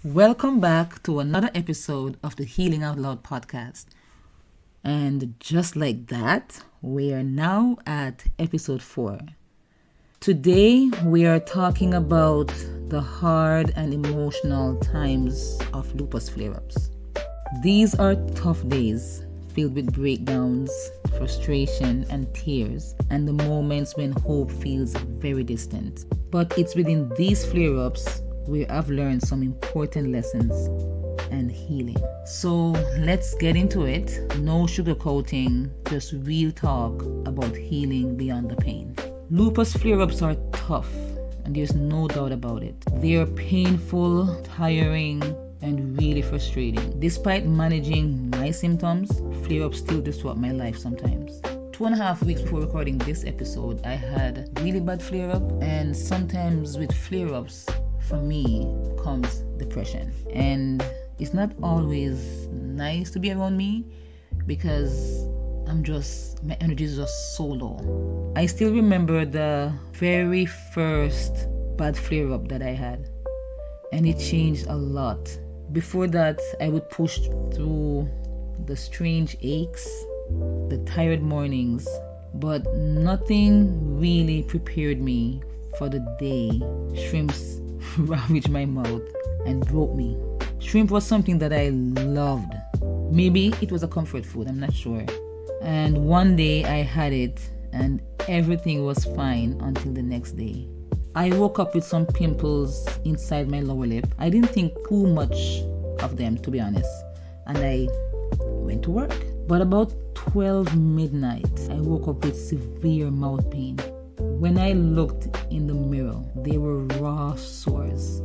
Welcome back to another episode of the Healing Out Loud podcast. And just like that, we are now at episode 4. Today, we are talking about the hard and emotional times of lupus flare-ups. These are tough days filled with breakdowns, frustration, and tears, and the moments when hope feels very distant. But it's within these flare-ups where I've learned some important lessons and healing. So let's get into it. No sugarcoating, just real talk about healing beyond the pain. Lupus flare-ups are tough, and there's no doubt about it. They are painful, tiring, and really frustrating. Despite managing my symptoms, flare-ups still disrupt my life sometimes. 2.5 weeks before recording this episode, I had really bad flare-up, and sometimes with flare-ups, for me, comes depression. And it's not always nice to be around me because my energy is just so low. I still remember the very first bad flare-up that I had, and it changed a lot. Before that, I would push through the strange aches, the tired mornings, but nothing really prepared me for the day shrimps ravaged my mouth and broke me. Shrimp was something that I loved. Maybe it was a comfort food, I'm not sure. And one day I had it and everything was fine until the next day. I woke up with some pimples inside my lower lip. I didn't think too much of them, to be honest, and I went to work. But about 12 midnight, I woke up with severe mouth pain. When I looked in the mirror, they were raw sores,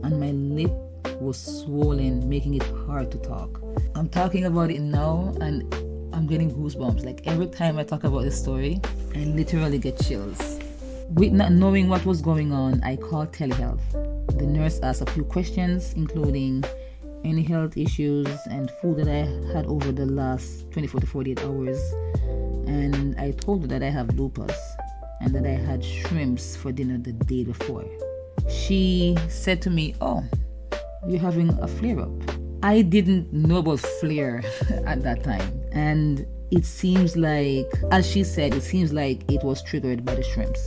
and my lip was swollen, making it hard to talk. I'm talking about it now, and I'm getting goosebumps. Like every time I talk about this story, I literally get chills. With not knowing what was going on, I called Telehealth. The nurse asked a few questions, including any health issues and food that I had over the last 24 to 48 hours. And I told her that I have lupus and that I had shrimps for dinner the day before. She said to me, "Oh, you're having a flare-up." I didn't know about flare at that time. And it seems like, as she said, it seems like it was triggered by the shrimps.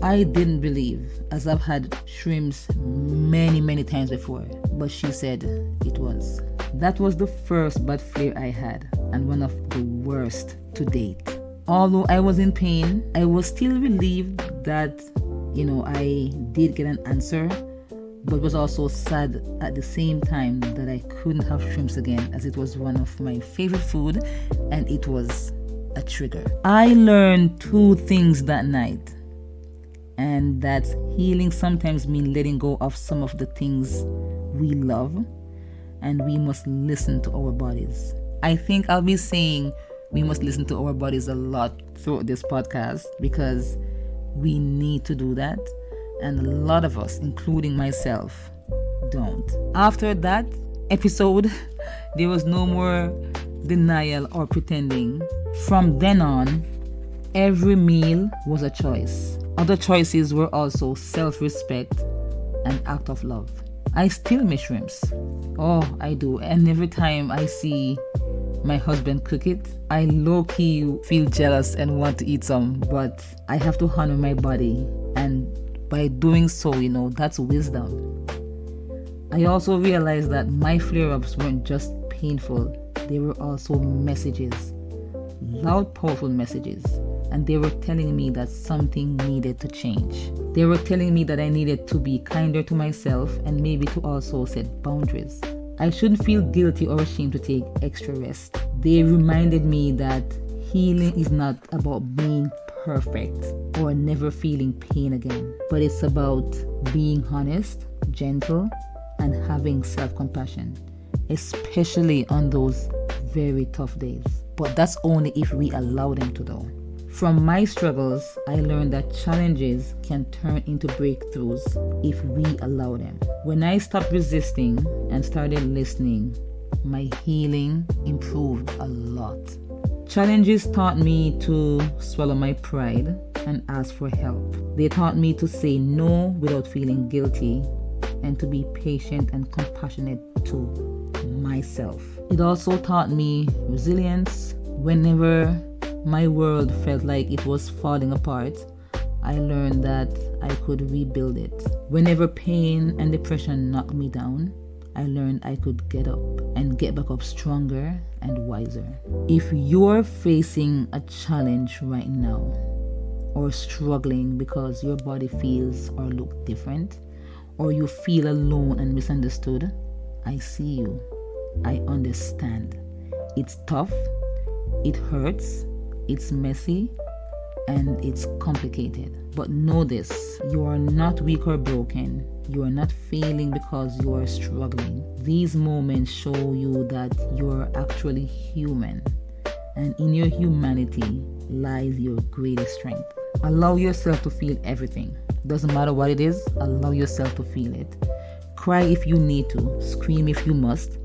I didn't believe, as I've had shrimps many times before, but she said it was. That was the first bad flare I had, and one of the worst to date. Although I was in pain, I was still relieved that, I did get an answer, but was also sad at the same time that I couldn't have shrimps again, as it was one of my favorite food and it was a trigger. I learned 2 things that night, and that healing sometimes means letting go of some of the things we love, and we must listen to our bodies. I think I'll be saying we must listen to our bodies a lot throughout this podcast because we need to do that, and a lot of us, including myself, don't. After that episode, there was no more denial or pretending. From then on, every meal was a choice. Other choices were also self-respect and act of love. I still miss shrimps. Oh, I do. And every time I see my husband cook it, I low-key feel jealous and want to eat some, but I have to honor my body, and by doing so, that's wisdom. I also realized that my flare-ups weren't just painful, they were also messages, loud, powerful messages, and they were telling me that something needed to change. They were telling me that I needed to be kinder to myself and maybe to also set boundaries. I shouldn't feel guilty or ashamed to take extra rest. They reminded me that healing is not about being perfect or never feeling pain again, but it's about being honest, gentle, and having self-compassion, especially on those very tough days. But that's only if we allow them to, though. From my struggles, I learned that challenges can turn into breakthroughs if we allow them. When I stopped resisting and started listening, my healing improved a lot. Challenges taught me to swallow my pride and ask for help. They taught me to say no without feeling guilty and to be patient and compassionate to myself. It also taught me resilience. Whenever my world felt like it was falling apart, I learned that I could rebuild it. Whenever pain and depression knocked me down, I learned I could get up and get back up stronger and wiser. If you're facing a challenge right now, or struggling because your body feels or looks different, or you feel alone and misunderstood, I see you. I understand. It's tough, it hurts, it's messy, and it's complicated. But know this, you are not weak or broken. You are not failing because you are struggling. These moments show you that you're actually human, and in your humanity lies your greatest strength. Allow yourself to feel everything. Doesn't matter what it is, allow yourself to feel it. Cry if you need to, scream if you must,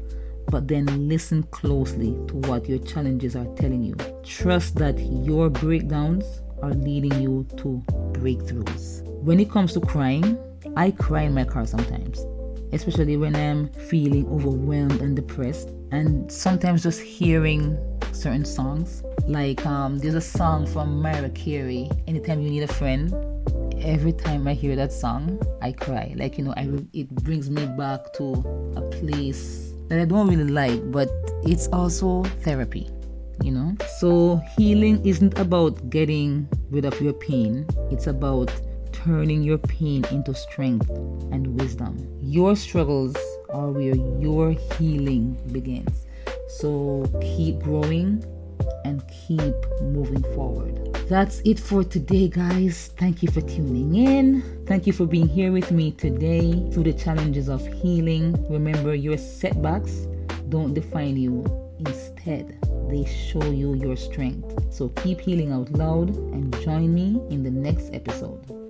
but then listen closely to what your challenges are telling you. Trust that your breakdowns are leading you to breakthroughs. When it comes to crying, I cry in my car sometimes, especially when I'm feeling overwhelmed and depressed, and sometimes just hearing certain songs. Like there's a song from Mariah Carey, Anytime You Need a Friend. Every time I hear that song, I cry. Like, it brings me back to a place that I don't really like, but it's also therapy, So healing isn't about getting rid of your pain. It's about turning your pain into strength and wisdom. Your struggles are where your healing begins. So keep growing and keep moving forward. That's it for today, guys. Thank you for tuning in. Thank you for being here with me today through the challenges of healing. Remember, your setbacks don't define you. Instead, they show you your strength. So keep healing out loud and join me in the next episode.